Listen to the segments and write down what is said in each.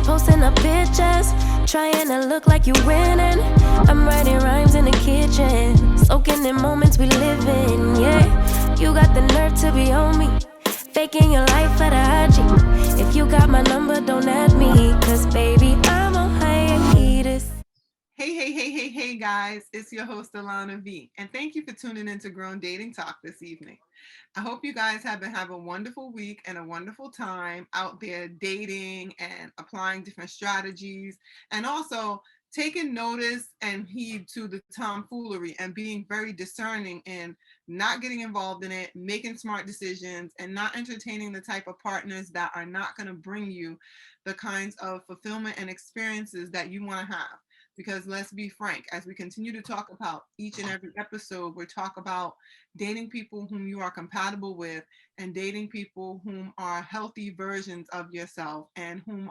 Posting up pictures, trying to look like you winning. I'm writing rhymes in the kitchen, soaking in moments we live in, yeah. You got the nerve to be on me, faking your life for the IG. If you got my number, don't add me, cause baby, I'm on hiatus. Hey, guys. It's your host, Alona V. And thank you for tuning in to Grown Dating Talk this evening. I hope you guys have a wonderful week and a wonderful time out there dating and applying different strategies, and also taking notice and heed to the tomfoolery and being very discerning and not getting involved in it, making smart decisions, and not entertaining the type of partners that are not going to bring you the kinds of fulfillment and experiences that you want to have. Because let's be frank, as we continue to talk about each and every episode, we talk about dating people whom you are compatible with, and dating people whom are healthy versions of yourself, and whom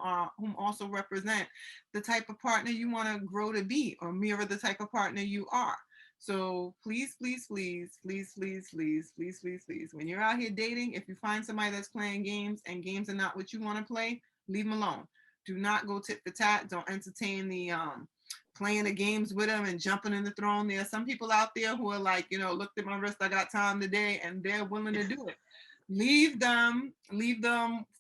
also represent the type of partner you want to grow to be, or mirror the type of partner you are. So please, when you're out here dating, if you find somebody that's playing games and games are not what you want to play, leave them alone. Do not go tit for tat. Don't entertain the playing the games with them and jumping in the throne. There are some people out there who are like, look at my wrist, I got time today, and they're willing to do it. Leave them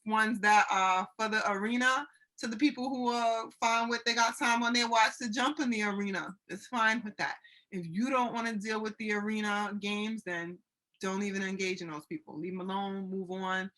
ones that are for the arena to the people who are fine with they got time on their watch to jump in the arena. It's fine with that. If you don't want to deal with the arena games, then don't even engage in those people. Leave them alone, move on,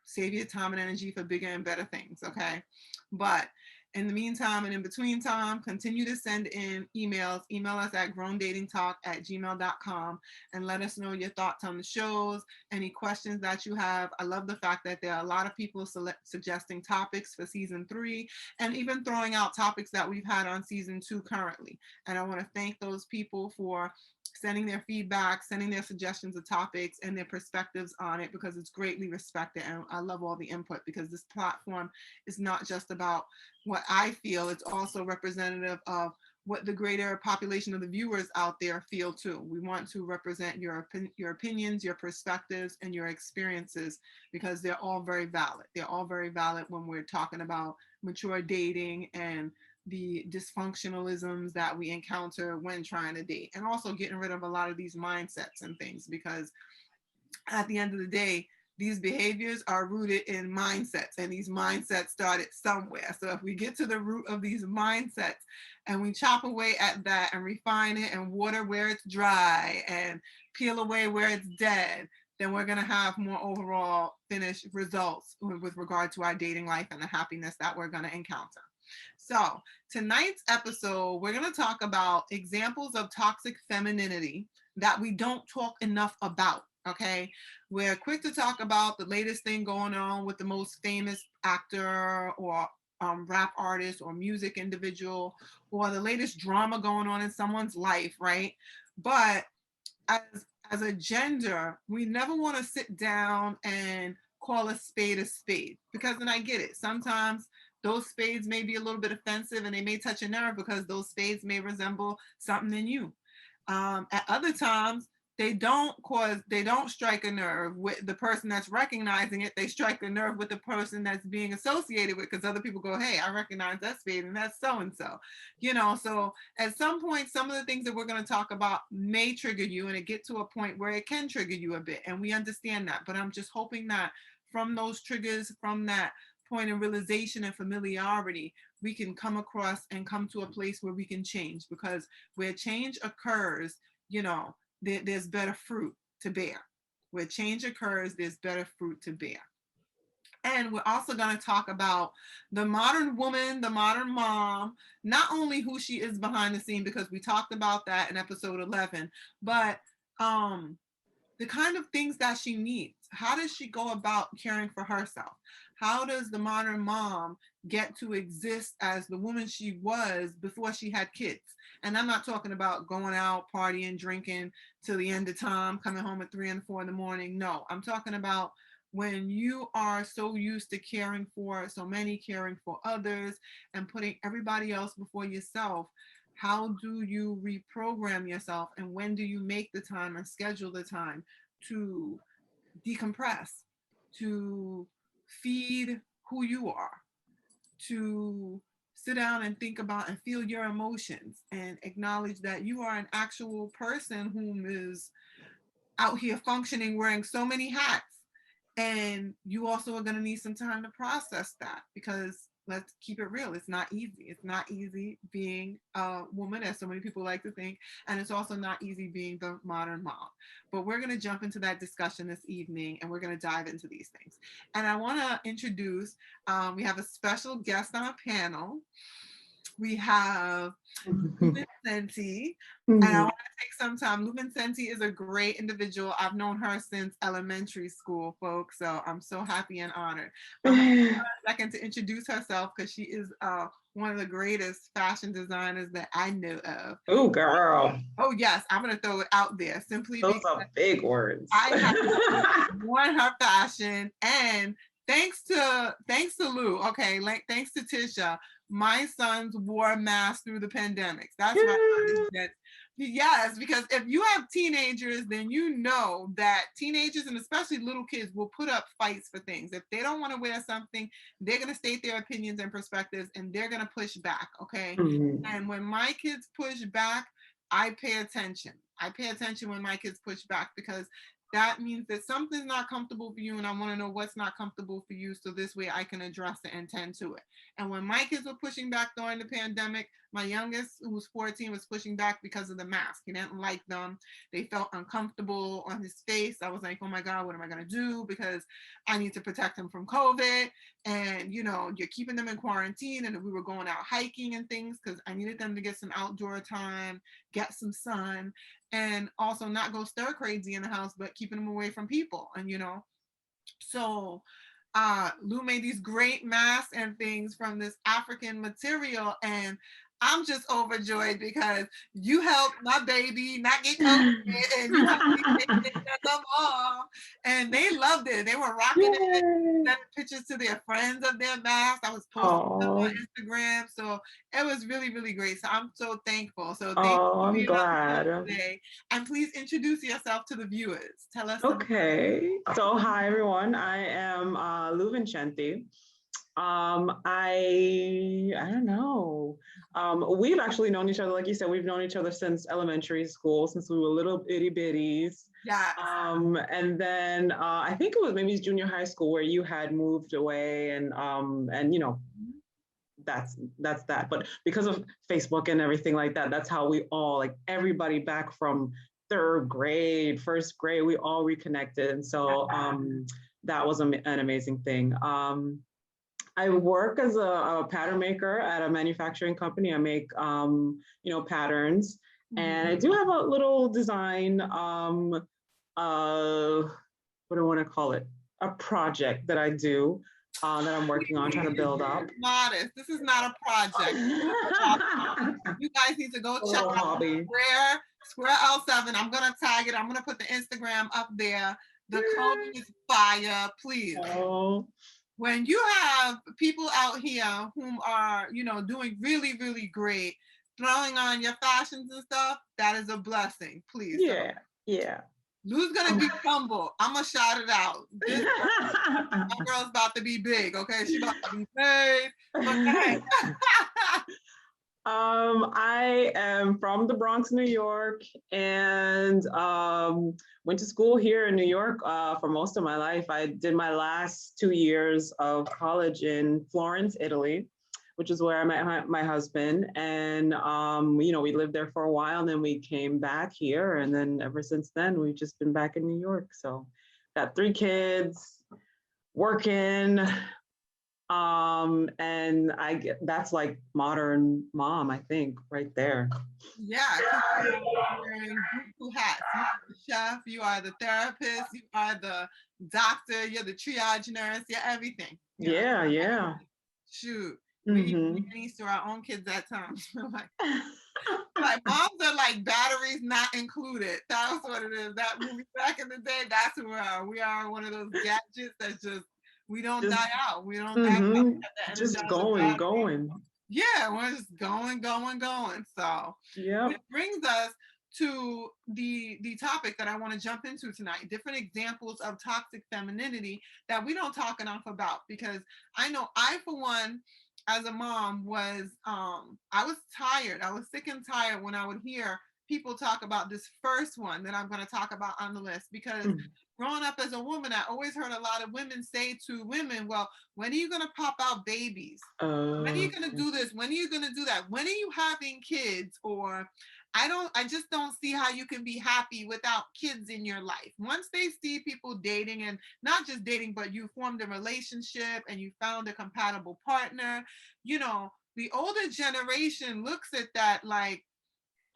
save your time and energy for bigger and better things, okay? But in the meantime and in between time, continue to send in emails. Email us at growndatingtalk@gmail.com and let us know your thoughts on the shows, any questions that you have. I love the fact that there are a lot of people suggesting topics for season 3, and even throwing out topics that we've had on season 2 currently. And I want to thank those people for sending their feedback, sending their suggestions of topics and their perspectives on it, because it's greatly respected. And I love all the input, because this platform is not just about what I feel, it's also representative of what the greater population of the viewers out there feel too. We want to represent your opinions, your perspectives, and your experiences, because they're all very valid. They're all very valid when we're talking about mature dating and the dysfunctionalisms that we encounter when trying to date, and also getting rid of a lot of these mindsets and things, because at the end of the day, these behaviors are rooted in mindsets, and these mindsets started somewhere. So if we get to the root of these mindsets and we chop away at that and refine it and water where it's dry and peel away where it's dead, then we're going to have more overall finished results with regard to our dating life and the happiness that we're going to encounter. So tonight's episode, we're going to talk about examples of toxic femininity that we don't talk enough about. Okay, we're quick to talk about the latest thing going on with the most famous actor or rap artist or music individual, or the latest drama going on in someone's life, right? But as a gender, we never want to sit down and call a spade, because then I get it. Sometimes those spades may be a little bit offensive and they may touch a nerve, because those spades may resemble something in you. At other times, they don't strike a nerve with the person that's recognizing it. They strike a nerve with the person that's being associated with, because other people go, hey, I recognize that spade and that's so and so. So at some point, some of the things that we're going to talk about may trigger you, and it get to a point where it can trigger you a bit, and we understand that. But I'm just hoping that from those triggers, from that point of realization and familiarity, we can come across and come to a place where we can change, because where change occurs, there's better fruit to bear. Where change occurs, there's better fruit to bear. And we're also going to talk about the modern woman, the modern mom, not only who she is behind the scene, because we talked about that in episode 11, but the kind of things that she needs. How does she go about caring for herself? How does the modern mom get to exist as the woman she was before she had kids? And I'm not talking about going out, partying, drinking till the end of time, coming home at 3 and 4 in the morning. No, I'm talking about when you are so used to caring for so many, caring for others, and putting everybody else before yourself. How do you reprogram yourself, and when do you make the time and schedule the time to decompress, to feed who you are, to sit down and think about and feel your emotions and acknowledge that you are an actual person whom is out here functioning wearing so many hats. And you also are going to need some time to process that, because let's keep it real, it's not easy. It's not easy being a woman, as so many people like to think, and it's also not easy being the modern mom. But we're going to jump into that discussion this evening, and we're going to dive into these things. And I want to introduce, we have a special guest on a panel. We have Vincenti, and I want to take some time. Vincenti is a great individual. I've known her since elementary school, folks, so I'm so happy and honored. I'm going to give her a second to introduce herself, because she is one of the greatest fashion designers that I know of. Oh, girl. Oh, yes, I'm going to throw it out there simply Those because are big words. I have worn her fashion, and thanks to Lou, okay, like thanks to Tisha, my sons wore masks through the pandemic. That's right. Yes, because if you have teenagers, then you know that teenagers, and especially little kids, will put up fights for things. If they don't want to wear something, they're going to state their opinions and perspectives, and they're going to push back, okay? And when my kids push back, I pay attention. I pay attention when my kids push back, because that means that something's not comfortable for you, and I want to know what's not comfortable for you, so this way I can address it and tend to it. And when my kids were pushing back during the pandemic, my youngest, who was 14, was pushing back because of the mask. He didn't like them. They felt uncomfortable on his face. I was like, oh my God, what am I going to do? Because I need to protect him from COVID. And, you know, you're keeping them in quarantine. And we were going out hiking and things, because I needed them to get some outdoor time, get some sun, and also not go stir crazy in the house, but keeping them away from people. And, you know, so Lou made these great masks and things from this African material, and I'm just overjoyed because you helped my baby not get COVID, and you helped me take them off, and they loved it. They were rocking it, sending pictures to their friends of their masks. I was posting them on Instagram, so it was really, really great. So I'm so thankful. So thank you for being on today, and please introduce yourself to the viewers. Tell us. Okay. So hi everyone. I am Lou Vincenti. I don't know. We've actually known each other, like you said, we've known each other since elementary school, since we were little itty bitties. Yeah. And then I think it was maybe junior high school where you had moved away, and you know, that's that. But because of Facebook and everything like that, that's how we all, like everybody back from third grade, first grade, we all reconnected. And so that was an amazing thing. I work as a pattern maker at a manufacturing company. I make, you know, patterns, and I do have a little design, what do I want to call it? A project that I do that I'm working on, trying to build up. Modest. This is not a project. You guys need to go check out Square L7. I'm gonna tag it. I'm gonna put the Instagram up there. The code is fire, please. When you have people out here whom are, you know, doing really, really great, throwing on your fashions and stuff, that is a blessing, please. Yeah. Lou's gonna be humble. I'm gonna shout it out. My girl's about to be big, okay? She's about to be big. Okay. I am from the Bronx, New York, and went to school here in New York for most of my life. I did my last 2 years of college in Florence, Italy, which is where I met my husband. And, you know, we lived there for a while, and then we came back here. And then ever since then, we've just been back in New York. So got 3 kids, working. And that's like modern mom, I think, right there. Yeah, you're wearing beautiful hats. You are the chef, you are the therapist, you are the doctor, you're the triage nurse, you're everything. Yeah. Shoot. We used to our own kids at times. like moms are like batteries not included. That was what it is. That movie back in the day, that's who we are. We are one of those gadgets that's just, we don't die out. We don't die out. Just going. Yeah, we're just going. So it brings us to the topic that I want to jump into tonight. Different examples of toxic femininity that we don't talk enough about, because I know I, for one, as a mom was I was tired. I was sick and tired when I would hear people talk about this first one that I'm going to talk about on the list, because growing up as a woman, I always heard a lot of women say to women, well, when are you going to pop out babies? When are you going to do this? When are you going to do that? When are you having kids? Or I just don't see how you can be happy without kids in your life. Once they see people dating, and not just dating, but you formed a relationship and you found a compatible partner, you know, the older generation looks at that like,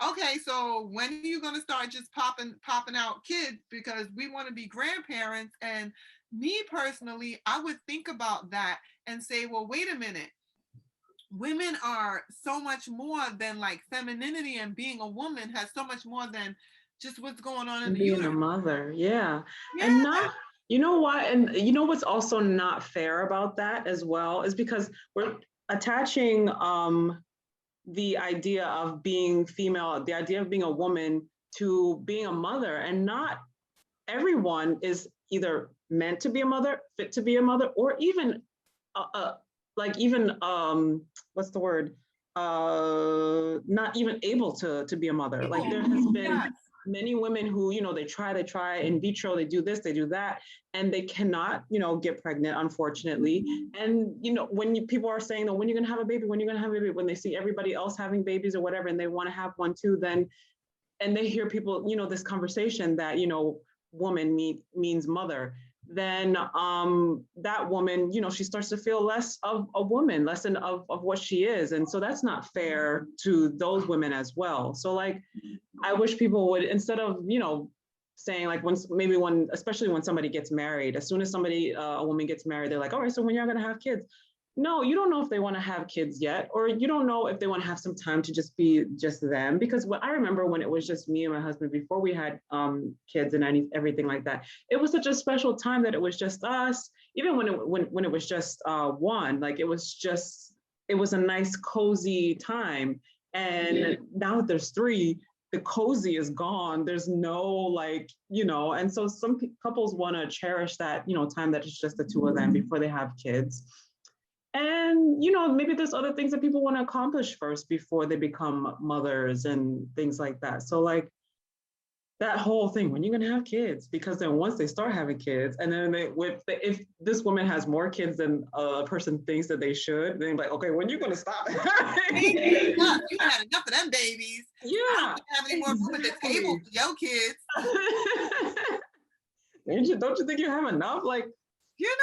okay, so when are you going to start just popping out kids, because we want to be grandparents? And me personally, I would think about that and say, well, wait a minute. Women are so much more than like femininity, and being a woman has so much more than just what's going on in the Being uterus. a mother, yeah. Yeah. And not, you know what, and you know what's also not fair about that as well is because we're attaching the idea of being female, the idea of being a woman to being a mother, and not everyone is either meant to be a mother, fit to be a mother, or even like even what's the word? Not even able to be a mother. Like there has been Yes. many women who, you know, they try in vitro, they do this, they do that, and they cannot, you know, get pregnant, unfortunately. And, you know, when people are saying, oh, when you're going to have a baby, when you're going to have a baby, when they see everybody else having babies or whatever, and they want to have one too, then, and they hear people, you know, this conversation that, you know, woman means mother, then that woman, you know, she starts to feel less of a woman, less of what she is. And so that's not fair to those women as well. So like, I wish people would, instead of, you know, saying like when, especially when somebody gets married, as soon as a woman gets married, they're like, all right, so when you're going to have kids? No, you don't know if they want to have kids yet, or you don't know if they want to have some time to just be just them. Because what I remember when it was just me and my husband before we had kids and everything like that, it was such a special time that it was just us. Even when it was just one, like it was a nice cozy time. And now that there's three, the cozy is gone. There's no like, you know, and so some couples want to cherish that, you know, time that it's just the two of them before they have kids. And, you know, maybe there's other things that people want to accomplish first before they become mothers and things like that. So like that whole thing, when you're going to have kids, because then once they start having kids, and then if this woman has more kids than a person thinks that they should, then like, okay, when are you going to stop? You had enough of them babies. Yeah. I don't have any more room at the table for your kids. Don't you think you have enough? Like, you know.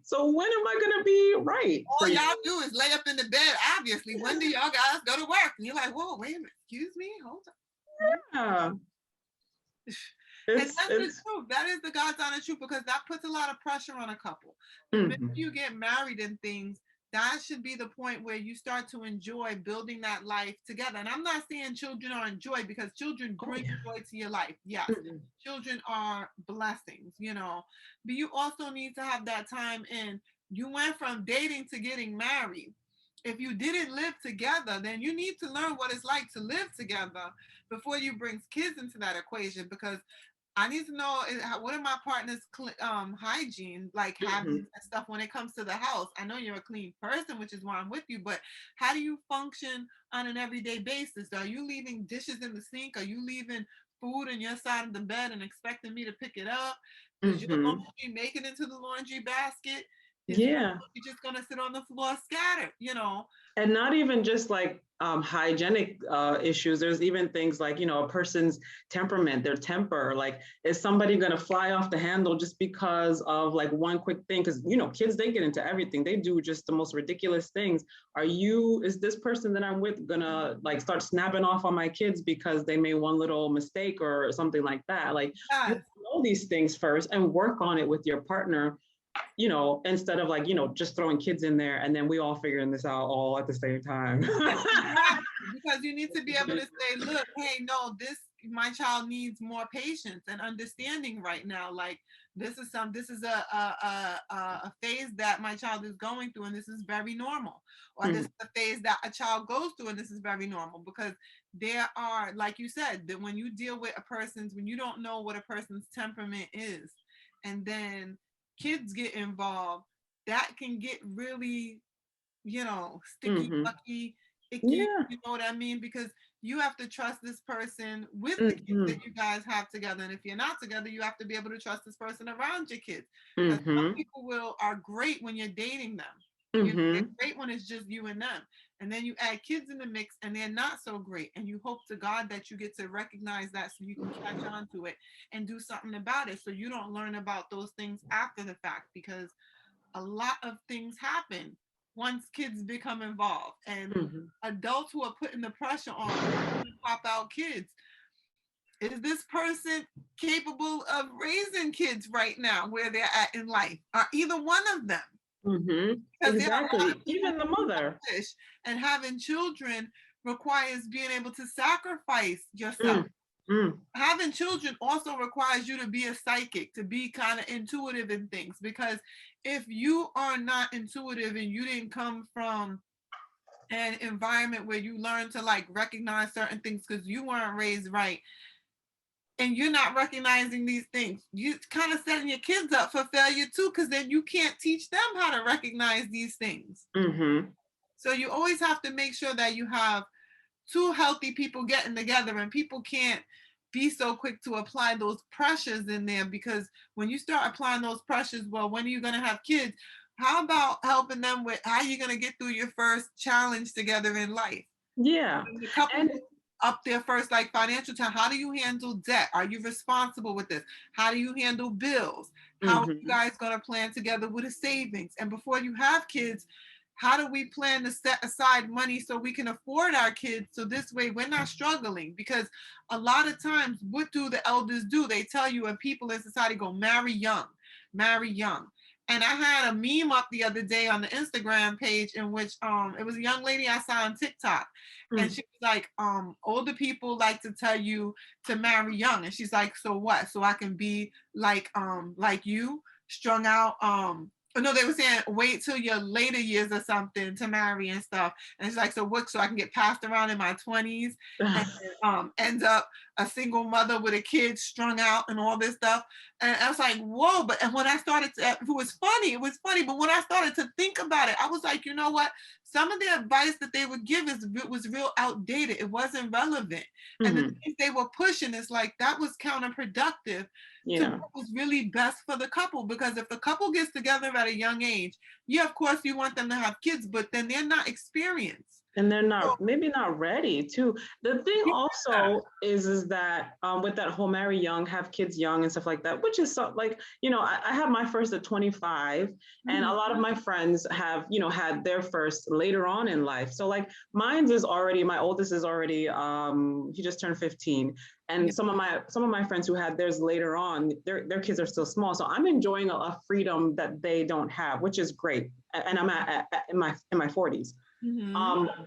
So when am I gonna be right? All y'all do is lay up in the bed. Obviously, when do y'all guys go to work? And you're like, whoa, wait a minute, excuse me, hold on. Yeah. And that's the truth. That is the God's honest truth, because that puts a lot of pressure on a couple. The minute you get married and things, that should be the point where you start to enjoy building that life together. And I'm not saying children are enjoyed, because children bring joy to your life. Yes, children are blessings, you know, but you also need to have that time in. You went from dating to getting married. If you didn't live together, then you need to learn what it's like to live together before you bring kids into that equation, because I need to know what are my partner's hygiene, like habits and stuff when it comes to the house. I know you're a clean person, which is why I'm with you, but how do you function on an everyday basis? Are you leaving dishes in the sink? Are you leaving food on your side of the bed and expecting me to pick it up? Is your laundry make it into the laundry basket? You're just gonna sit on the floor scattered, you know. And not even just like hygienic issues. There's even things like, you know, a person's temperament, their temper. Like, is somebody gonna fly off the handle just because of like one quick thing? Because, you know, kids, they get into everything. They do just the most ridiculous things. Is this person that I'm with gonna like start snapping off on my kids because they made one little mistake or something like that? Like, you know these things first and work on it with your partner, you know, instead of like, you know, just throwing kids in there and then we all figuring this out all at the same time. Because you need to be able to say, look, hey, no, my child needs more patience and understanding right now. Like, this is a phase that my child is going through, and this is very normal. Or this is a phase that a child goes through, and this is very normal. Because there are, like you said, that when you deal with when you don't know what a person's temperament is, and then kids get involved, that can get really sticky, Mm-hmm. mucky, icky, Yeah. you know what I mean? Because you have to trust this person with the kids Mm-hmm. that you guys have together. And if you're not together, you have to be able to trust this person around your kids. Because some Mm-hmm. people are great when you're dating them. They're Mm-hmm. great when it's just you and them. And then you add kids in the mix and they're not so great. And you hope to God that you get to recognize that so you can catch on to it and do something about it so you don't learn about those things after the fact, because a lot of things happen once kids become involved, and Mm-hmm. adults who are putting the pressure on to pop out kids. Is this person capable of raising kids right now where they're at in life? Are either one of them? Mm-hmm. Because there are a lot Exactly. of people Even the who mother. selfish, and having children requires being able to sacrifice yourself. Mm-hmm. Having children also requires you to be a psychic, to be kind of intuitive in things, because if you are not intuitive and you didn't come from an environment where you learn to like recognize certain things because you weren't raised right, and you're not recognizing these things, you kind of setting your kids up for failure too, because then you can't teach them how to recognize these things. Mm-hmm. So you always have to make sure that you have two healthy people getting together, and people can't be so quick to apply those pressures in there, because when you start applying those pressures, well, when are you going to have kids? How about helping them with how you're going to get through your first challenge together in life? Yeah. The couple And up there first, like financial time. How do you handle debt? Are you responsible with this? How do you handle bills? How are you mm-hmm. guys going to plan together with a savings? And before you have kids, how do we plan to set aside money so we can afford our kids, so this way we're not struggling? Because a lot of times, what do the elders do? They tell you, and people in society go, marry young, marry young. And I had a meme up the other day on the Instagram page in which it was a young lady I saw on TikTok, and she was like, older people like to tell you to marry young. And she's like, so what? So I can be like you, strung out, no, they were saying wait till your later years or something to marry and stuff. And it's like, so what? So I can get passed around in my 20s and end up a single mother with a kid strung out and all this stuff. And I was like, whoa. But and when I started to, it was funny. But when I started to think about it, I was like, you know what? Some of the advice that they would give was real outdated. It wasn't relevant. And the mm-hmm. things they were pushing is like, that was counterproductive to Yeah. what was really best for the couple. Because if the couple gets together at a young age, yeah, of course you want them to have kids, but then they're not experienced. And they're So, not maybe not ready too. The thing also is that with that whole marry young, have kids young and stuff like that, which is so like, I had my first at 25, and a lot of my friends have, had their first later on in life. So like my oldest is already he just turned 15. And yeah. some of my friends who had theirs later on, their kids are still small. So I'm enjoying a freedom that they don't have, which is great. And I'm in my 40s.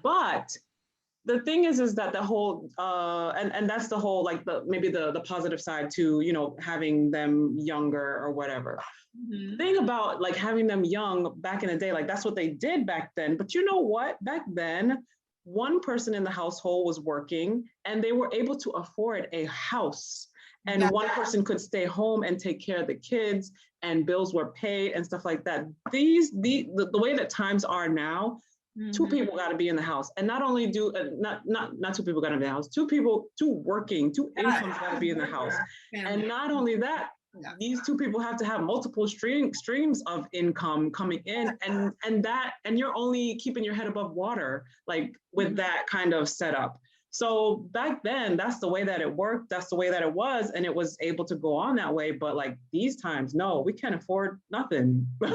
But the thing is that the whole and that's the whole like maybe the positive side to having them younger or whatever. The thing about like having them young back in the day, like that's what they did back then. But you know what? Back then, one person in the household was working and they were able to afford a house. And one person could stay home and take care of the kids, and bills were paid and stuff like that. The way that times are now, two people got to be in the house, and not only do not two people got to be in the house, two incomes got to be in the house. And not only that, these two people have to have multiple streams of income coming in, and you're only keeping your head above water like with that kind of setup. So back then, that's the way that it worked. That's the way that it was. And it was able to go on that way. But like these times, no, we can't afford nothing. We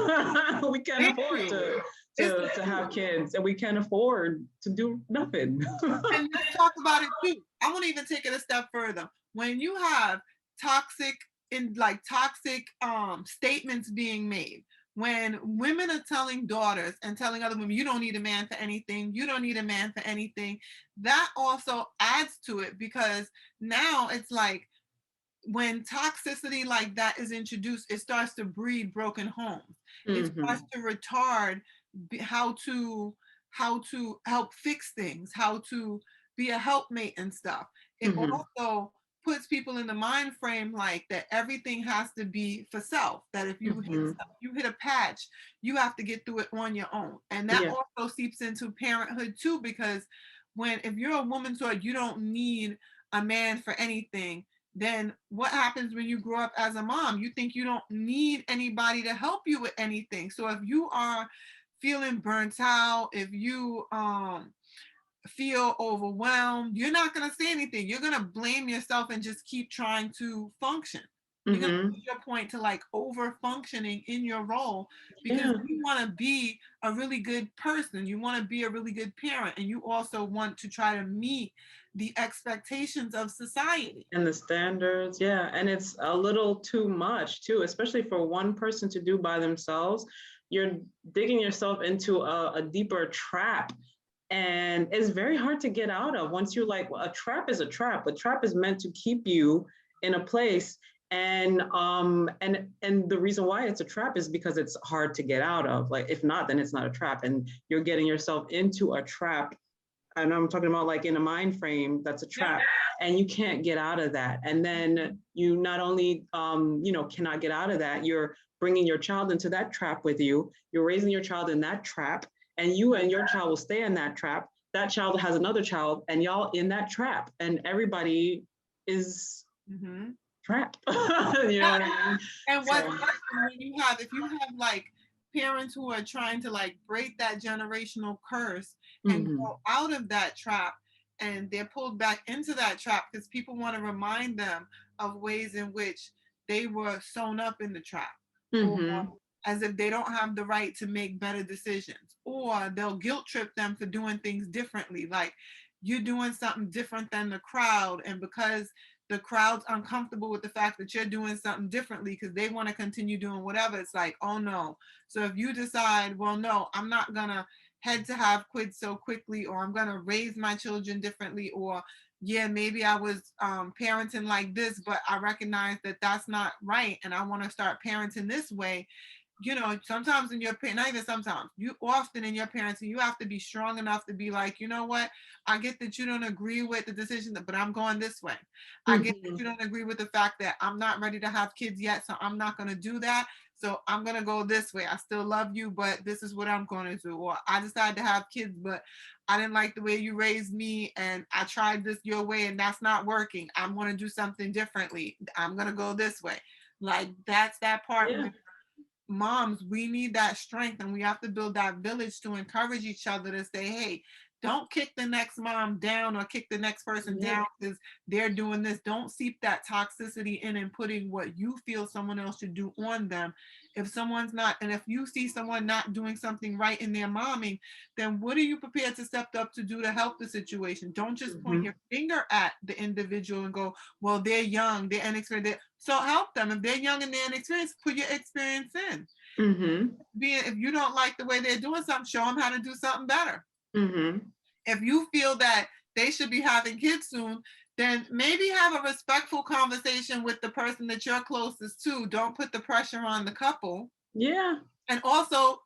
can't afford to have kids, and we can't afford to do nothing. And let's talk about it too. I want to even take it a step further. When you have toxic statements being made, when women are telling daughters and telling other women, you don't need a man for anything, you don't need a man for anything, that also adds to it, because now it's like when toxicity like that is introduced, it starts to breed broken homes. It starts to retard how to help fix things, how to be a helpmate and stuff. It also puts people in the mind frame like that everything has to be for self, that if you you hit a patch, you have to get through it on your own. And that also seeps into parenthood too, because if you're a woman, so you don't need a man for anything, then what happens when you grow up as a mom? You think you don't need anybody to help you with anything. So if you are feeling burnt out, if you feel overwhelmed, you're not going to say anything. You're going to blame yourself and just keep trying to function. You're going to push your point to like over functioning in your role, because you want to be a really good person. You want to be a really good parent. And you also want to try to meet the expectations of society. And the standards. Yeah. And it's a little too much too, especially for one person to do by themselves. You're digging yourself into a deeper trap. And it's very hard to get out of once you're like, well, a trap is a trap. A trap is meant to keep you in a place. And the reason why it's a trap is because it's hard to get out of. Like, if not, then it's not a trap. And you're getting yourself into a trap. And I'm talking about like in a mind frame, that's a trap. And you can't get out of that. And then you not only, cannot get out of that, you're bringing your child into that trap with you. You're raising your child in that trap. And you and your child will stay in that trap. That child has another child, and y'all in that trap. And everybody is trapped. You know what I mean? And if you have like parents who are trying to like break that generational curse and go out of that trap, and they're pulled back into that trap because people want to remind them of ways in which they were sewn up in the trap. Or as if they don't have the right to make better decisions, or they'll guilt trip them for doing things differently. Like, you're doing something different than the crowd, and because the crowd's uncomfortable with the fact that you're doing something differently because they want to continue doing whatever, it's like, oh no. So if you decide, well, no, I'm not gonna head to have kids so quickly, or I'm gonna raise my children differently, or maybe I was parenting like this, but I recognize that that's not right, and I want to start parenting this way. Sometimes in your not even sometimes, you often in your parenting, you have to be strong enough to be like, you know what, I get that you don't agree with the decision, but I'm going this way. I get that you don't agree with the fact that I'm not ready to have kids yet, so I'm not going to do that. So I'm going to go this way. I still love you, but this is what I'm going to do. Or I decided to have kids, but I didn't like the way you raised me, and I tried this your way, and that's not working. I'm going to do something differently. I'm going to go this way. Like, that's that part. Moms, we need that strength, and we have to build that village to encourage each other to say, hey, don't kick the next mom down or kick the next person down because they're doing this. Don't seep that toxicity in and putting what you feel someone else should do on them. If someone's not, and if you see someone not doing something right in their momming, then what are you prepared to step up to do to help the situation? Don't just point your finger at the individual and go, well, they're young, they're inexperienced. So help them. If they're young and they're inexperienced, put your experience in. If you don't like the way they're doing something, show them how to do something better. If you feel that they should be having kids soon, then maybe have a respectful conversation with the person that you're closest to. Don't put the pressure on the couple. And also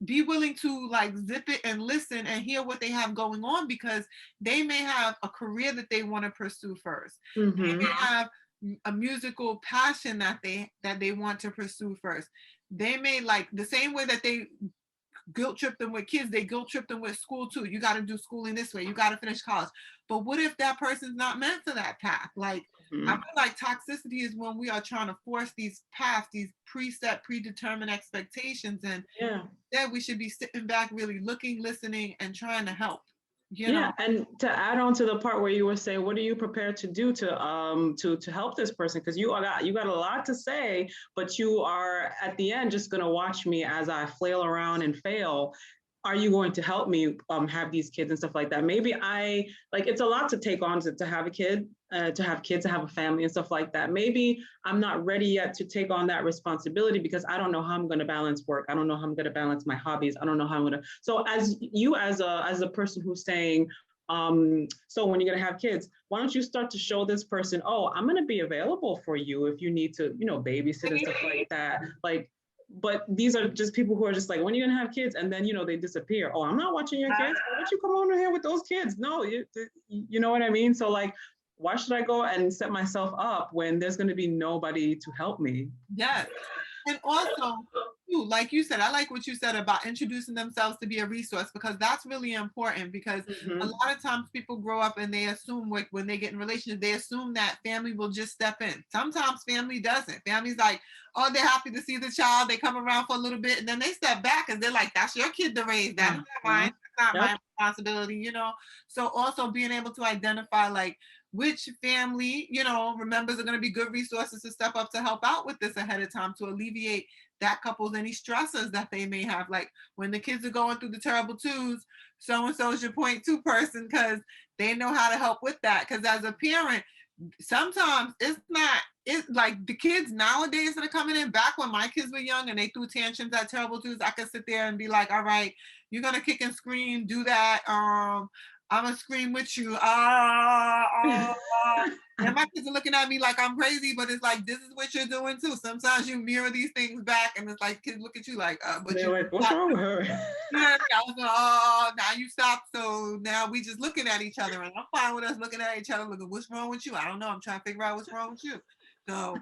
be willing to like zip it and listen and hear what they have going on, because they may have a career that they want to pursue first. They may have a musical passion that they want to pursue first. They may, like, the same way that they guilt trip them with kids, they guilt trip them with school too. You got to do schooling this way. You got to finish college. But what if that person's not meant for that path? Like, I feel like toxicity is when we are trying to force these paths, these preset, predetermined expectations. And then we should be sitting back, really looking, listening, and trying to help. You know? And to add on to the part where you were saying, what are you prepared to do to help this person? Because you got a lot to say, but you are at the end just going to watch me as I flail around and fail. Are you going to help me have these kids and stuff like that? Maybe it's a lot to take on to have a kid, to have kids, to have a family and stuff like that. Maybe I'm not ready yet to take on that responsibility because I don't know how I'm going to balance work. I don't know how I'm going to balance my hobbies. I don't know how I'm going to. So as a person who's saying, so when you're going to have kids, why don't you start to show this person, oh, I'm going to be available for you if you need to, babysit and stuff like that. But these are just people who are just like, when are you going to have kids? And then, they disappear. Oh, I'm not watching your kids. Why don't you come over here with those kids? No, you know what I mean? So like, why should I go and set myself up when there's going to be nobody to help me? Yes. And also, too, like you said, I like what you said about introducing themselves to be a resource, because that's really important, because a lot of times people grow up and they assume, like, when they get in relationships, they assume that family will just step in. Sometimes family doesn't. Family's like, oh, they're happy to see the child. They come around for a little bit and then they step back because they're like, that's your kid to raise. That's not mine. That's not my responsibility, you know? So also being able to identify, like, which family, you know, members are going to be good resources to step up to help out with this ahead of time, to alleviate that couple's any stressors that they may have. Like when the kids are going through the terrible twos, so-and-so is your point two person, because they know how to help with that. Because as a parent, sometimes it's like the kids nowadays that are coming in. Back when my kids were young and they threw tantrums at terrible twos, I could sit there and be like, all right, you're going to kick and scream, do that. I'm gonna scream with you. And my kids are looking at me like I'm crazy, but it's like, this is what you're doing too. Sometimes you mirror these things back, and it's like kids look at you like, but they're you like, what's wrong with her? Yeah, I was like, oh, now you stop. So now we just looking at each other, and I'm fine with us looking at each other, looking, what's wrong with you? I don't know. I'm trying to figure out what's wrong with you. So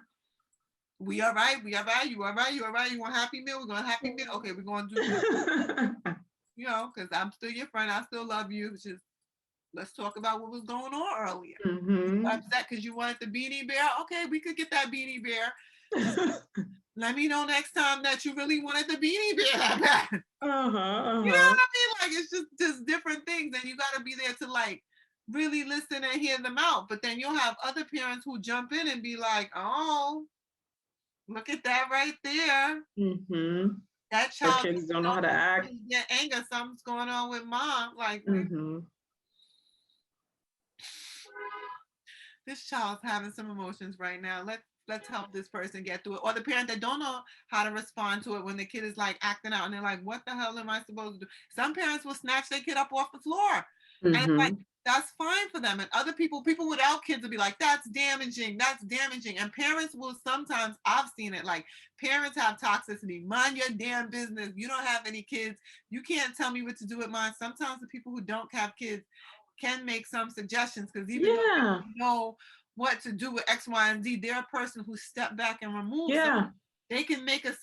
we all right, you all right, you want a happy meal? We're going to happy meal. Okay, we're going to do this. You know, because I'm still your friend. I still love you. It's just, let's talk about what was going on earlier. You upset because you wanted the beanie bear? Okay, we could get that beanie bear. Let me know next time that you really wanted the beanie bear that bad. You know what I mean? Like, it's just different things, and you got to be there to, like, really listen and hear them out. But then you'll have other parents who jump in and be like, oh, look at that right there. That child, kids don't know how to act. Get anger. Something's going on with mom. Like, this child's having some emotions right now. Let's help this person get through it. Or the parent that don't know how to respond to it when the kid is like acting out and they're like, what the hell am I supposed to do? Some parents will snatch their kid up off the floor. And it's like, that's fine for them. And other people without kids will be like, that's damaging. And parents will sometimes, I've seen it, like parents have toxicity. Mind your damn business. You don't have any kids. You can't tell me what to do with mine. Sometimes the people who don't have kids can make some suggestions, because even though they know what to do with X, Y, and Z, they're a person who stepped back and removed them. They can make a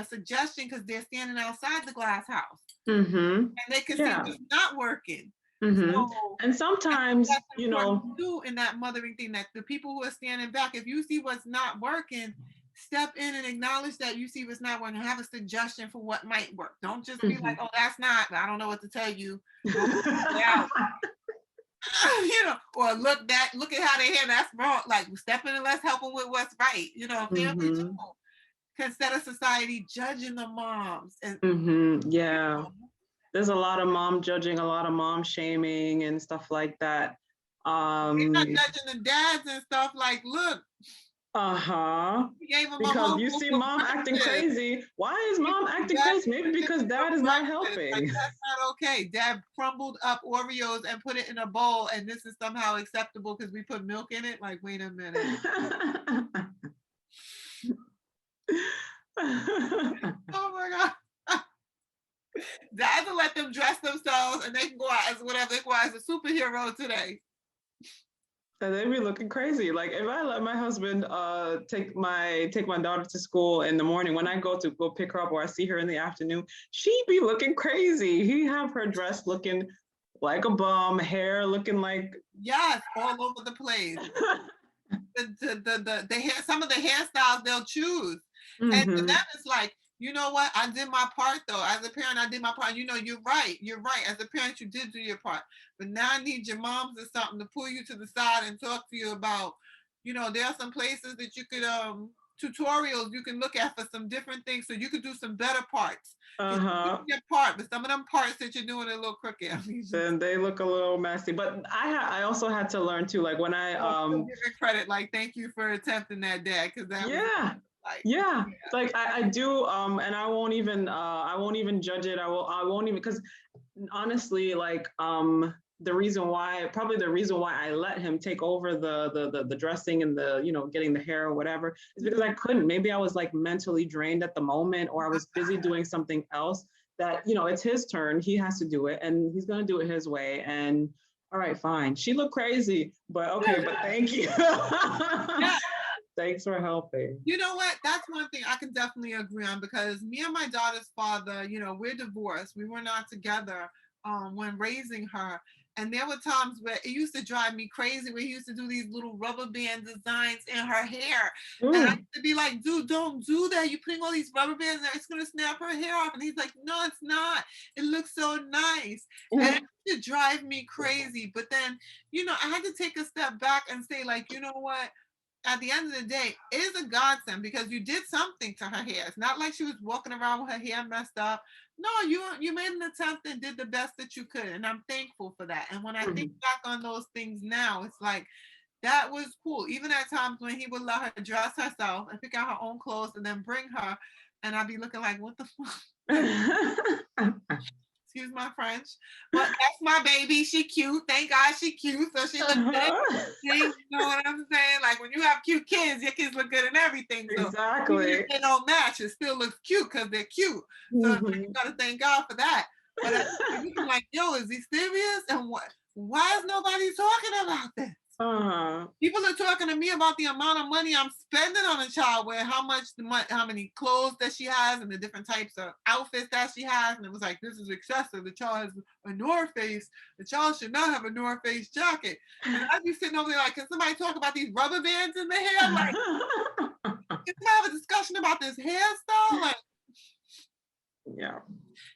suggestion because they're standing outside the glass house. And they can see what's not working. So, and sometimes, you know, do in that mothering thing, that the people who are standing back, if you see what's not working, step in and acknowledge that you see what's not working, have a suggestion for what might work. Don't just be like, oh, that's not, I don't know what to tell you. You know, or look at how they hear, that's wrong. Like, step in and let's help them with what's right. You know, family too. Instead of society judging the moms. And you know, there's a lot of mom judging, a lot of mom shaming and stuff like that. They're not judging the dads and stuff, like, look. Because you see mom acting crazy. Why is mom acting crazy? Maybe because dad is not helping. Like, that's not okay. Dad crumbled up Oreos and put it in a bowl, and this is somehow acceptable because we put milk in it. Like, wait a minute. Oh my God. Dads will let them dress themselves and they can go out as whatever, they go out as a superhero today. And they be looking crazy. Like, if I let my husband take my daughter to school in the morning, when I go pick her up, or I see her in the afternoon, she be looking crazy. He have her dressed looking like a bum, hair looking like all over the place. the hair, some of the hairstyles they'll choose, and for them it's like, you know what? I did my part though. As a parent, I did my part. You know, you're right. As a parent, you did do your part. But now I need your moms or something to pull you to the side and talk to you about, you know, there are some places that you could, tutorials you can look at for some different things, so you could do some better parts. You do your part, but some of them parts that you're doing are a little crooked. Then they look a little messy. But I also had to learn too, like when I give credit, like, thank you for attempting that, Dad, because that was like I do, and I won't even judge it. I won't even, because honestly, like the reason why I let him take over the dressing and the, you know, getting the hair or whatever, is because I couldn't. Maybe I was like mentally drained at the moment, or I was busy doing something else that, you know, it's his turn, he has to do it, and he's gonna do it his way. And all right, fine. She looked crazy, but okay, but thank you. Yeah. Thanks for helping. You know what? That's one thing I can definitely agree on, because me and my daughter's father, we're divorced. We were not together when raising her. And there were times where it used to drive me crazy where he used to do these little rubber band designs in her hair. And I used to be like, dude, don't do that. You're putting all these rubber bands there. It's going to snap her hair off. And he's like, no, it's not. It looks so nice. And it used to drive me crazy. But then, I had to take a step back and say, like, you know what? At the end of the day, it is a godsend because you did something to her hair. It's not like she was walking around with her hair messed up. No, you made an attempt and did the best that you could, and I'm thankful for that. And when I think back on those things now, it's like that was cool. Even at times when he would let her dress herself and pick out her own clothes and then bring her, and I'd be looking like, what the fuck? Excuse my French, but that's my baby. She cute. Thank God she cute. So she looks good. You know what I'm saying? Like when you have cute kids, your kids look good in everything. So exactly. even if they don't match, it still looks cute because they're cute. So you gotta thank God for that. But I'm like, yo, is he serious? And why is nobody talking about this? People are talking to me about the amount of money I'm spending on a child, where how many clothes that she has and the different types of outfits that she has. And it was like, this is excessive. The child has a North Face. The child should not have a North Face jacket. And I'd be sitting over there like, can somebody talk about these rubber bands in the hair? Like, can we have a discussion about this hairstyle? Like,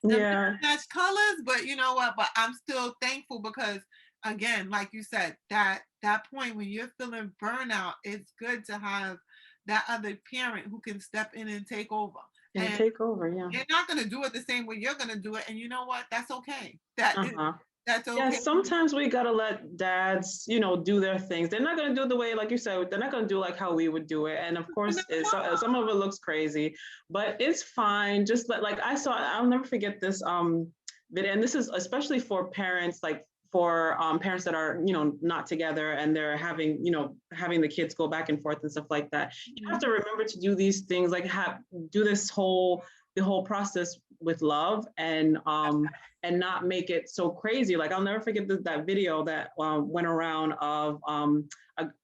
match colors, but you know what? But I'm still thankful because, again, like you said, that point when you're feeling burnout, it's good to have that other parent who can step in and take over. Yeah. They're not going to do it the same way you're going to do it, and you know what? That's okay. That's okay. Yeah, sometimes we gotta let dads, do their things. They're not gonna do the way, like you said, they're not gonna do like how we would do it. And of course, some of it looks crazy, but it's fine. Just like I'll never forget this video, and this is especially for parents, like for parents that are, not together and they're having the kids go back and forth and stuff like that. You have to remember to do these things, like do the whole process with love and not make it so crazy. Like I'll never forget that video that went around of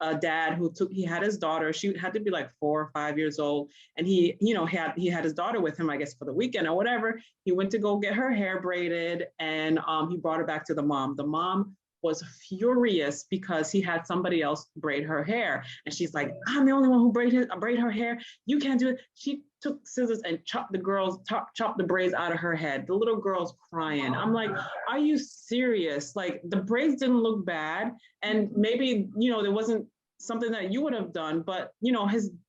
a dad he had his daughter. She had to be like 4 or 5 years old, and he had his daughter with him, I guess, for the weekend or whatever. He went to go get her hair braided, and he brought her back to the mom. The mom was furious because he had somebody else braid her hair, and she's like, I'm the only one who braid her hair. You can't do it. She took scissors and chopped the braids out of her head. The little girl's crying. I'm like, are you serious? Like the braids didn't look bad, and maybe there wasn't something that you would have done, but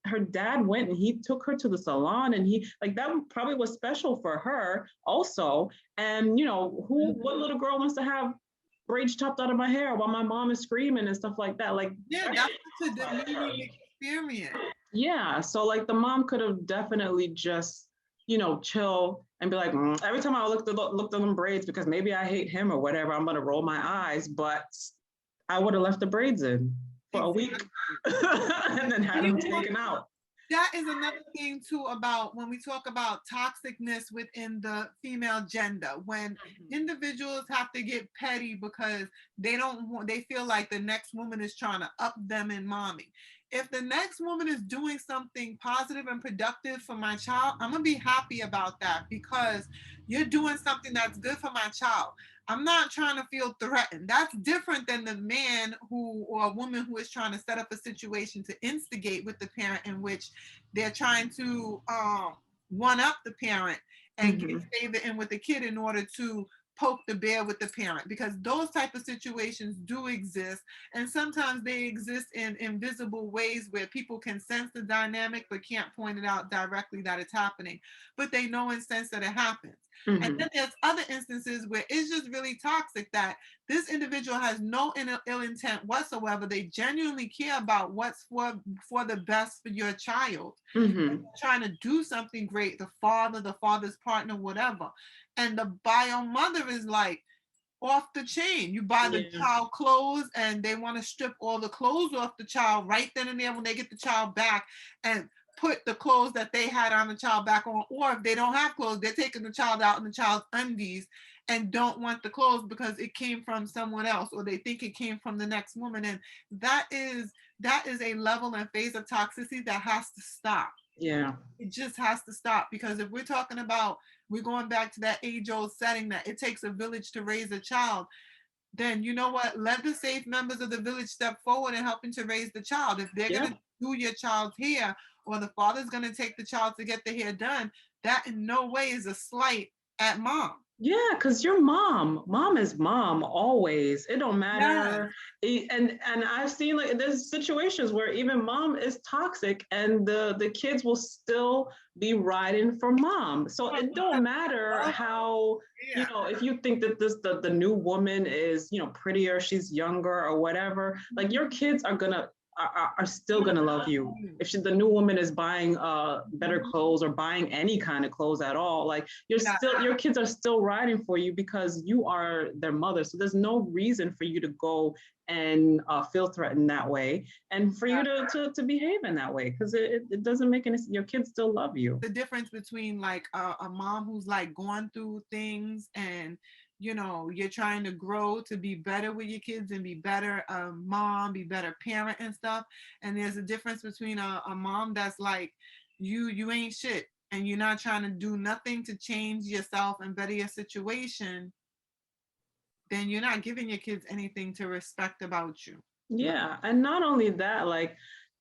her dad went and he took her to the salon, and that probably was special for her also. And what little girl wants to have braids chopped out of my hair while my mom is screaming and stuff like that? Like, yeah, that's a demeaning experience. Yeah, so like the mom could have definitely just chill and be like, every time I looked at them braids, because maybe I hate him or whatever, I'm gonna roll my eyes, but I would have left the braids in for a week and then had them taken out. That is another thing too about when we talk about toxicness within the female gender, when individuals have to get petty because they feel like the next woman is trying to up them in mommy. If the next woman is doing something positive and productive for my child, I'm gonna be happy about that because you're doing something that's good for my child. I'm not trying to feel threatened. That's different than the man or a woman who is trying to set up a situation to instigate with the parent, in which they're trying to one up the parent and get favor in with the kid in order to poke the bear with the parent, because those type of situations do exist, and sometimes they exist in invisible ways where people can sense the dynamic but can't point it out directly that it's happening, but they know and sense that it happens. And then there's other instances where it's just really toxic, that this individual has no ill intent whatsoever. They genuinely care about what's for the best for your child, trying to do something great, the father's partner, whatever. And the bio mother is like off the chain. You buy the child clothes and they want to strip all the clothes off the child right then and there when they get the child back, and put the clothes that they had on the child back on. Or if they don't have clothes, they're taking the child out in the child's undies and don't want the clothes because it came from someone else, or they think it came from the next woman. And that is a level and phase of toxicity that has to stop. Yeah. It just has to stop, because if we're talking about, we're going back to that age-old setting that it takes a village to raise a child, then you know what? Let the safe members of the village step forward and helping to raise the child. If they're going to do your child's hair, or the father's going to take the child to get the hair done, that in no way is a slight at mom. Yeah, because your mom is mom always. It don't matter. Yes. And I've seen, like, there's situations where even mom is toxic and the kids will still be riding for mom. So it don't matter how, you know, if you think that the new woman is, you know, prettier, she's younger or whatever, like your kids are still gonna love you. If the new woman is buying better clothes or buying any kind of clothes at all, like your kids are still riding for you because you are their mother. So there's no reason for you to go and feel threatened that way, and for you to behave in that way, because it doesn't make any sense. Your kids still love you. The difference between like a mom who's like going through things, and you know, you're trying to grow to be better with your kids and be better mom, be better parent and stuff. And there's a difference between a mom that's like, you ain't shit, and you're not trying to do nothing to change yourself and better your situation. Then you're not giving your kids anything to respect about you. Yeah, and not only that, like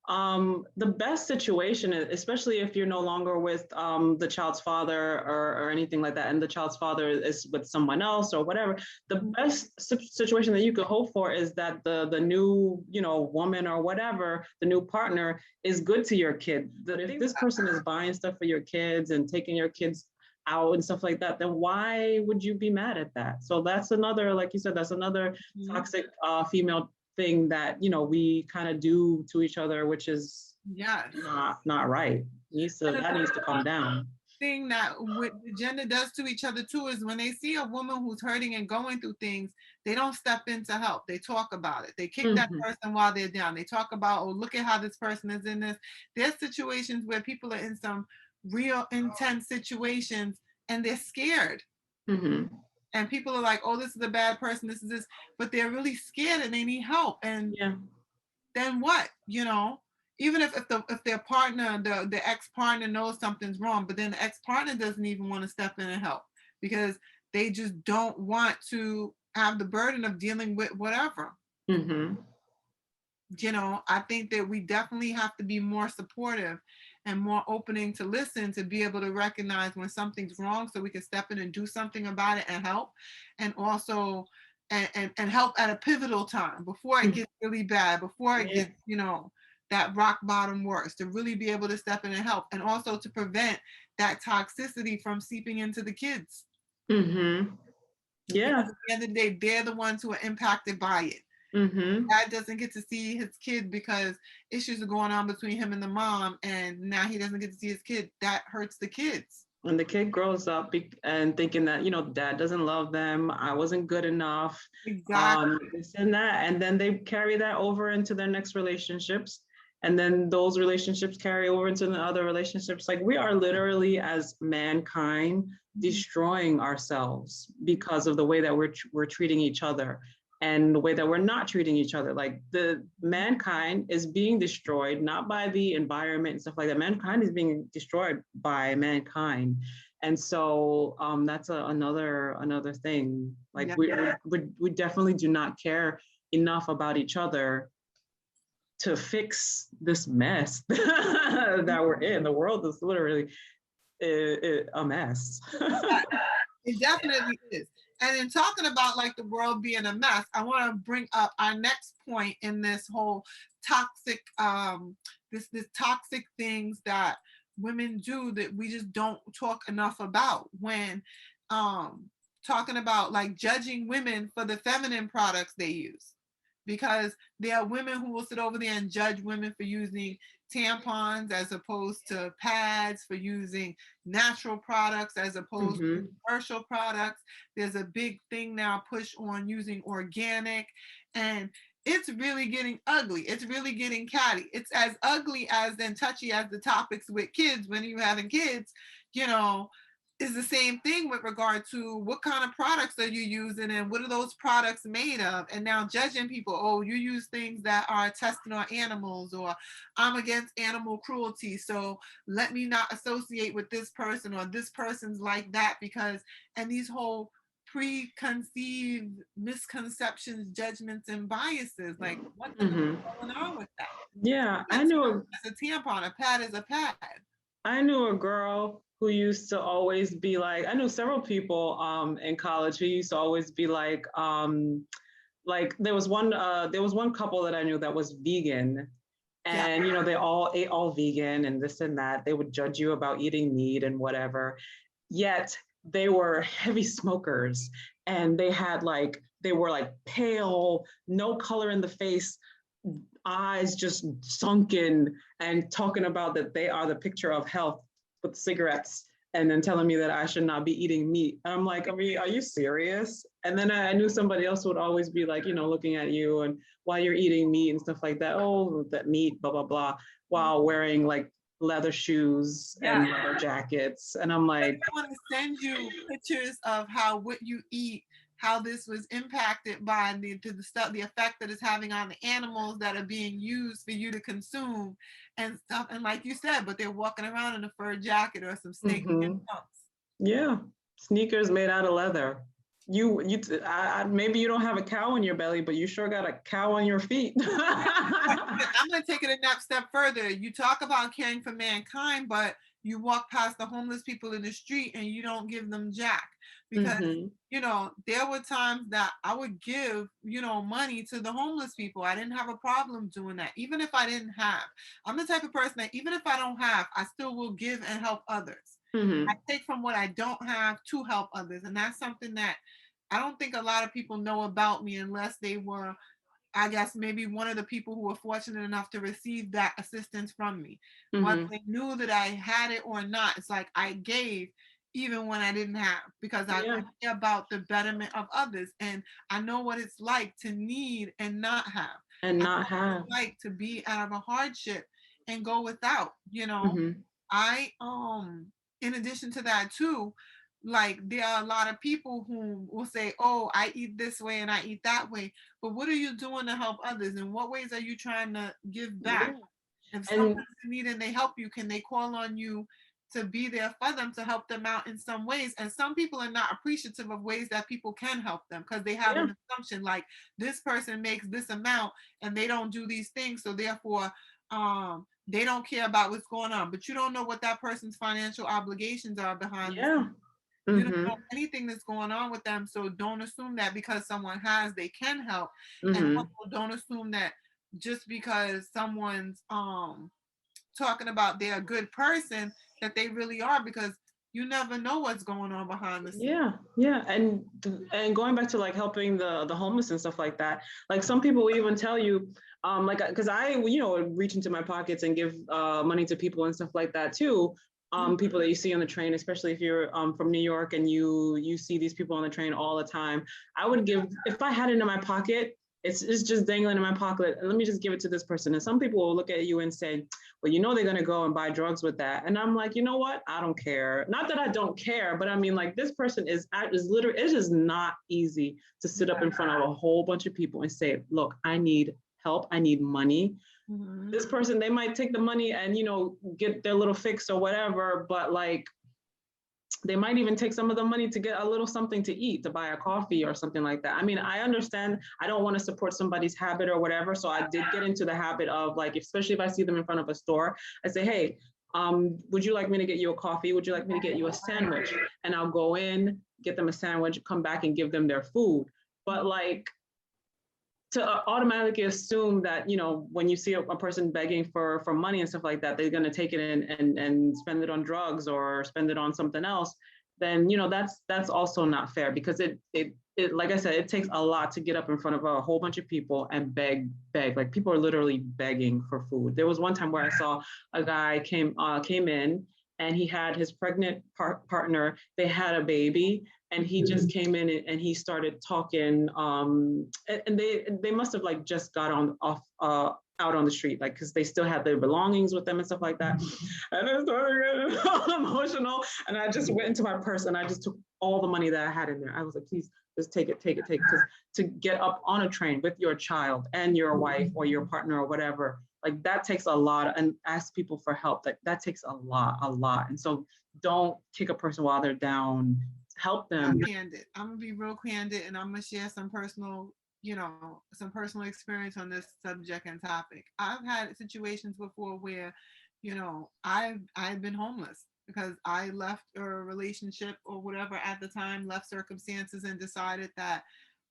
the best situation, especially if you're no longer with the child's father or anything like that, and the child's father is with someone else or whatever, the best situation that you could hope for is that the new, you know, woman or whatever, the new partner is good to your kid. That if this person is buying stuff for your kids and taking your kids out and stuff like that, then why would you be mad at that? So that's another, like you said, that's another toxic female thing that, you know, we kind of do to each other, which is not right. That needs to come down. Thing that what the gender does to each other too is when they see a woman who's hurting and going through things, they don't step in to help. They talk about it. They kick that person while they're down. They talk about, oh, look at how this person is in this. There's situations where people are in some real intense situations and they're scared. And people are like, oh, this is a bad person, this is this, but they're really scared and they need help. And then what? You know, even if their partner, the ex-partner knows something's wrong, but then the ex-partner doesn't even want to step in and help because they just don't want to have the burden of dealing with whatever. You know, I think that we definitely have to be more supportive and more opening to listen, to be able to recognize when something's wrong so we can step in and do something about it and help. And also and help at a pivotal time before it gets really bad, before it gets, you know, that rock bottom worse, to really be able to step in and help, and also to prevent that toxicity from seeping into the kids. Yeah. Because at the end of the day, they're the ones who are impacted by it. Dad doesn't get to see his kid because issues are going on between him and the mom, and now he doesn't get to see his kid. That hurts the kids. And the kid grows up and thinking that, you know, dad doesn't love them, I wasn't good enough, this and that, and then they carry that over into their next relationships, and then those relationships carry over into the other relationships. Like, we are literally, as mankind, destroying ourselves because of the way that we're treating each other and the way that we're not treating each other. Like, the mankind is being destroyed, not by the environment and stuff like that. Mankind is being destroyed by mankind. And so that's another thing. Like, we definitely do not care enough about each other to fix this mess that we're in. The world is literally a mess. It definitely is. And in talking about like the world being a mess, I want to bring up our next point in this whole toxic, this toxic things that women do that we just don't talk enough about when talking about like judging women for the feminine products they use. Because there are women who will sit over there and judge women for using tampons as opposed to pads, for using natural products as opposed to commercial products. There's a big thing now push on using organic, and it's really getting ugly. It's really getting catty. It's as ugly as and touchy as the topics with kids when you're having kids, you know. is the same thing with regard to what kind of products are you using and what are those products made of, and now judging people, oh, you use things that are tested on animals, or I'm against animal cruelty, so let me not associate with this person, or this person's like that because, and these whole preconceived misconceptions, judgments, and biases, like what the Mm-hmm. going on with that? Yeah, A tampon is a tampon, a pad is a pad. I knew a girl who used to always be like, I knew several people in college who used to always be like there was one couple that I knew that was vegan, Yeah. and you know they all ate all vegan and this and that. They would judge you about eating meat and whatever. Yet they were heavy smokers, and they were like pale, no color in the face, eyes just sunken, and talking about that they are the picture of health with cigarettes, and then telling me that I should not be eating meat. And I'm like, I mean, are you serious? And then I knew somebody else would always be like, you know, looking at you and while you're eating meat and stuff like that, oh, that meat, blah, blah, blah, while wearing like leather shoes and leather jackets. And I'm like, I want to send you pictures of how what you eat, how this was impacted by the stuff, the effect that it's having on the animals that are being used for you to consume and stuff. And like you said, but they're walking around in a fur jacket or some snake skin pumps. Yeah, sneakers made out of leather. Maybe you don't have a cow in your belly, but you sure got a cow on your feet. I'm going to take it a step further. You talk about caring for mankind, but you walk past the homeless people in the street and you don't give them jack, because you know, there were times that I would give, you know, money to the homeless people. I didn't have a problem doing that, even if I didn't have. I'm the type of person that even if I don't have, I still will give and help others. I take from what I don't have to help others, and that's something that I don't think a lot of people know about me unless they were, I guess, maybe one of the people who were fortunate enough to receive that assistance from me. Whether they knew that I had it or not, it's like I gave even when I didn't have, because I care about the betterment of others. And I know what it's like to need and not have. And not have. What it's like to be out of a hardship and go without, you know. I in addition to that too, like there are a lot of people who will say, oh, I eat this way and I eat that way, but what are you doing to help others? In what ways are you trying to give back? If someone's in need and they help you, can they call on you to be there for them, to help them out in some ways? And some people are not appreciative of ways that people can help them because they have an assumption like this person makes this amount and they don't do these things, so therefore they don't care about what's going on. But you don't know what that person's financial obligations are behind this. You don't know anything that's going on with them, so don't assume that because someone has, they can help. And also don't assume that just because someone's talking about they're a good person that they really are, because you never know what's going on behind the scenes. And going back to like helping the homeless and stuff like that, like some people will even tell you like, because I, you know, reach into my pockets and give money to people and stuff like that too. People that you see on the train, especially if you're from New York and you see these people on the train all the time. I would give, if I had it in my pocket, it's just dangling in my pocket, let me just give it to this person. And some people will look at you and say, well, you know, they're going to go and buy drugs with that. And I'm like, you know what? I don't care. Not that I don't care, but I mean, like, this person is literally, it is not easy to sit up in front of a whole bunch of people and say, look, I need help. I need money. This person, they might take the money and, you know, get their little fix or whatever, but like, they might even take some of the money to get a little something to eat, to buy a coffee or something like that. I mean, I understand, I don't want to support somebody's habit or whatever. So I did get into the habit of like, especially if I see them in front of a store, I say, hey, would you like me to get you a coffee? Would you like me to get you a sandwich? And I'll go in, get them a sandwich, come back and give them their food. But like, to automatically assume that, you know, when you see a person begging for money and stuff like that, they're going to take it and spend it on drugs or spend it on something else, then, you know, that's also not fair, because it like I said, it takes a lot to get up in front of a whole bunch of people and beg. Like, people are literally begging for food. There was one time where I saw a guy came in and he had his pregnant partner, they had a baby, and he just came in and he started talking, and they must have like just got off out on the street, like, because they still had their belongings with them and stuff like that. And I started getting emotional. And I just went into my purse and I just took all the money that I had in there. I was like, please, just take it. Because to get up on a train with your child and your wife or your partner or whatever, like that takes a lot. And ask people for help. That takes a lot. And so don't kick a person while they're down. Help them. I'm gonna be real candid, and I'm gonna share some personal experience on this subject and topic. I've had situations before where, I've been homeless because I left a relationship or whatever at the time, left circumstances, and decided that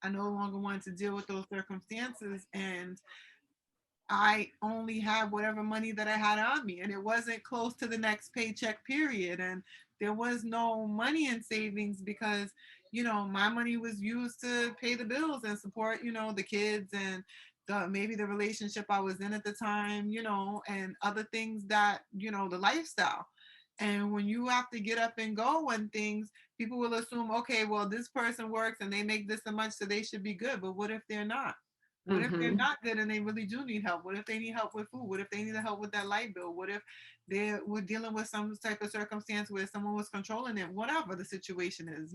I no longer wanted to deal with those circumstances. And I only had whatever money that I had on me, and it wasn't close to the next paycheck period. And there was no money in savings because, my money was used to pay the bills and support, the kids and maybe the relationship I was in at the time, and other things that, the lifestyle. And when you have to get up and go on things, people will assume, okay, well, this person works and they make this much, so they should be good. But what if they're not? What if they're not good and they really do need help? What if they need help with food? What if they need help with that light bill? What if they were dealing with some type of circumstance where someone was controlling it? Whatever the situation is,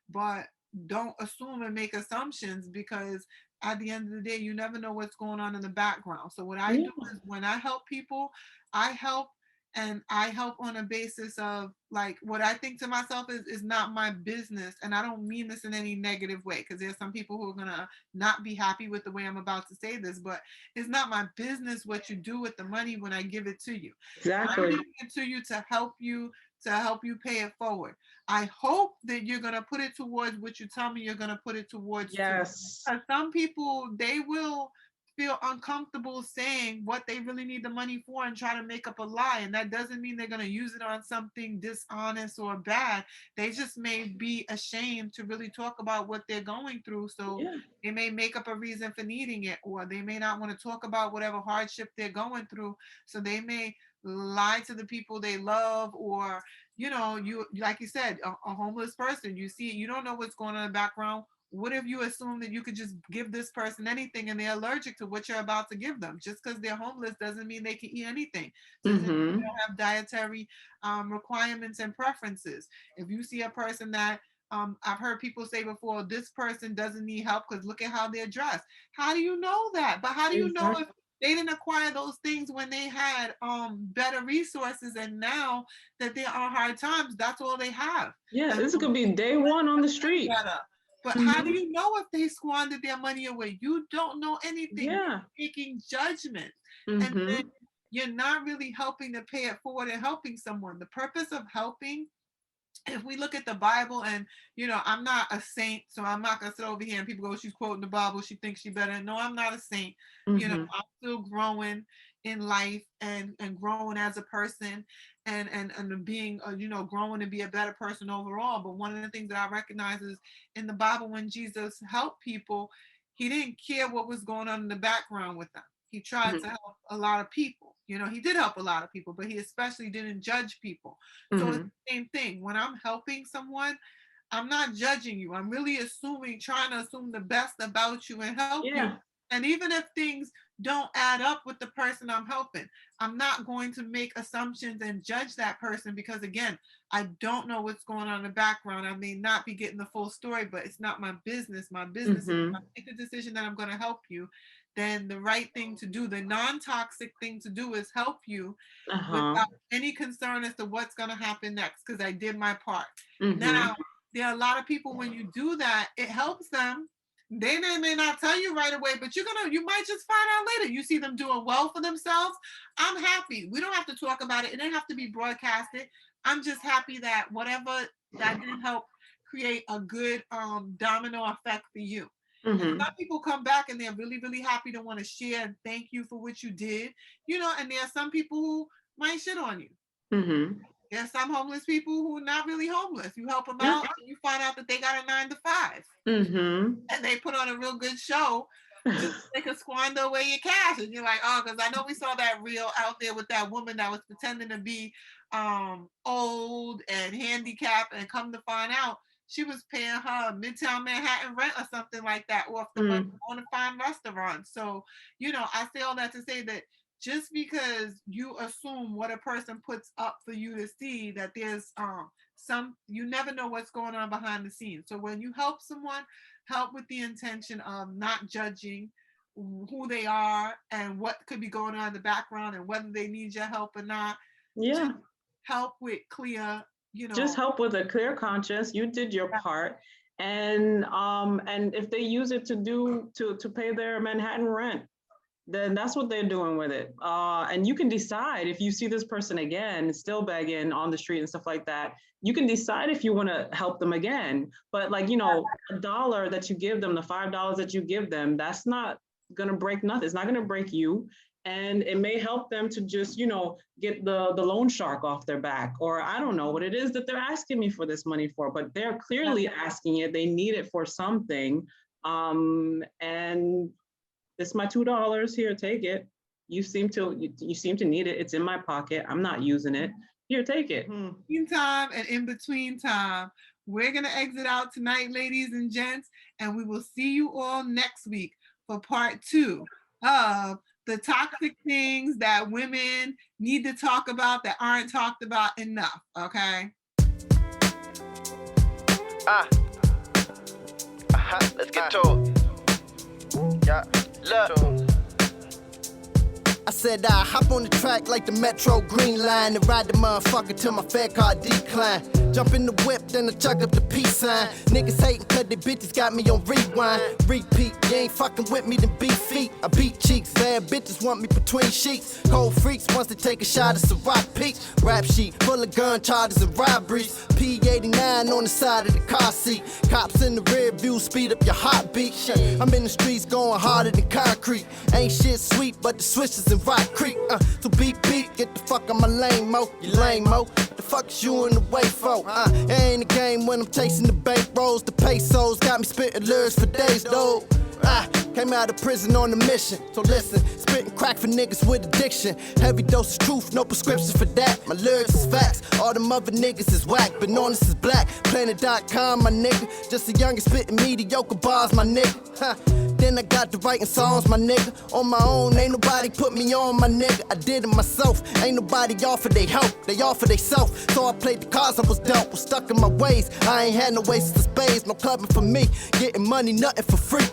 but don't assume and make assumptions, because at the end of the day, you never know what's going on in the background. So what I do is, when I help people, I help, and I help on a basis of, like, what I think to myself is not my business. And I don't mean this in any negative way, because there's some people who are gonna not be happy with the way I'm about to say this, but it's not my business what you do with the money when I give it to you. Exactly. I'm giving it to you to help you pay it forward. I hope that you're gonna put it towards what you tell me you're gonna put it towards. Yes. Some people, they will feel uncomfortable saying what they really need the money for and try to make up a lie. And that doesn't mean they're going to use it on something dishonest or bad. They just may be ashamed to really talk about what they're going through. So they may make up a reason for needing it, or they may not want to talk about whatever hardship they're going through. So they may lie to the people they love, or, you, like you said, a homeless person, you don't know what's going on in the background. What if you assume that you could just give this person anything and they're allergic to what you're about to give them? Just because they're homeless doesn't mean they can eat anything. Doesn't mean they don't have dietary requirements and preferences. If you see a person that, I've heard people say before, this person doesn't need help because look at how they're dressed. How do you know that? But how do you know if they didn't acquire those things when they had better resources, and now that they're on hard times, that's all they have? Yeah, this could be day one on the street. But how do you know if they squandered their money away? You don't know anything. You're making judgments. And then you're not really helping to pay it forward and helping someone. The purpose of helping, if we look at the Bible, and, I'm not a saint, so I'm not going to sit over here and people go, she's quoting the Bible, she thinks she's better. No, I'm not a saint. I'm still growing in life and growing as a person, and being, growing to be a better person overall. But one of the things that I recognize is in the Bible, when Jesus helped people, he didn't care what was going on in the background with them. He tried to help a lot of people. He did help a lot of people, but he especially didn't judge people. So it's the same thing. When I'm helping someone, I'm not judging you. I'm really trying to assume the best about you and help you. And even if things don't add up with the person I'm helping, I'm not going to make assumptions and judge that person, because, again, I don't know what's going on in the background. I may not be getting the full story, but it's not my business. My business is, if I make the decision that I'm going to help you, then the right thing to do, the non-toxic thing to do, is help you without any concern as to what's going to happen next, because I did my part. Now, there are a lot of people, when you do that, it helps them. They may not tell you right away, but you might just find out later. You see them doing well for themselves. I'm happy. We don't have to talk about it. It didn't have to be broadcasted. I'm just happy that whatever that did help create a good domino effect for you. And some people come back and they're really, really happy to want to share and thank you for what you did, and there are some people who might shit on you. There's some homeless people who are not really homeless. You help them out and you find out that they got a 9 to 5. And they put on a real good show just so they can squander away your cash. And you're like, oh, because I know we saw that reel out there with that woman that was pretending to be old and handicapped, and come to find out she was paying her Midtown Manhattan rent or something like that off the money on a fine restaurant. So, you know, I say all that to say that just because you assume what a person puts up for you to see, that there's you never know what's going on behind the scenes. So when you help someone, help with the intention of not judging who they are and what could be going on in the background and whether they need your help or not. Yeah. Just help with clear, you know. Just help with a clear conscience. You did your part. And if they use it to pay their Manhattan rent, then that's what they're doing with it. And you can decide if you see this person again, still begging on the street and stuff like that, you can decide if you want to help them again. But like, you know, $1 that you give them, the $5 that you give them, that's not going to break nothing. It's not going to break you. And it may help them to just, you know, get the loan shark off their back, or I don't know what it is that they're asking me for this money for, but they're clearly asking it. They need it for something. And it's my $2 here, take it. You seem to need it. It's in my pocket. I'm not using it. Here, take it. Meantime and in between time, we're going to exit out tonight, ladies and gents, and we will see you all next week for part 2 of the toxic things that women need to talk about that aren't talked about enough, okay? Let's get to it. Yeah, look. I said I hop on the track like the Metro Green Line and ride the motherfucker till my fare car decline. Jump in the whip, then I chuck up the peace sign. Niggas hating cause they bitches got me on rewind. Repeat, you ain't fucking with me, then beat feet. I beat cheeks, bad bitches want me between sheets. Cold freaks once they take a shot at Ciroc Peak. Rap sheet full of gun charges and robberies. P89 on the side of the car seat. Cops in the rear view, speed up your heartbeat. I'm in the streets going harder than concrete. Ain't shit sweet, but the switches in Rock Creek. So beat, get the fuck on my lane, mo. You lame, mo. The fuck is you in the way for? It ain't a game when I'm chasing the bank rolls. The pesos got me spitting lyrics for days, though. Came out of prison on a mission. So listen, spitting crack for niggas with addiction. Heavy dose of truth, no prescription for that. My lyrics is facts, all them other niggas is whack. Been honest is black, Planet.com, my nigga. Just a youngin' spitting mediocre bars, my nigga. Then I got to writing songs, my nigga. On my own, ain't nobody put me on, my nigga. I did it myself, ain't nobody offer they help. They offer they self, so I played the cards I was dealt. Was stuck in my ways, I ain't had no waste of space. No clubbing for me, getting money, nothing for free.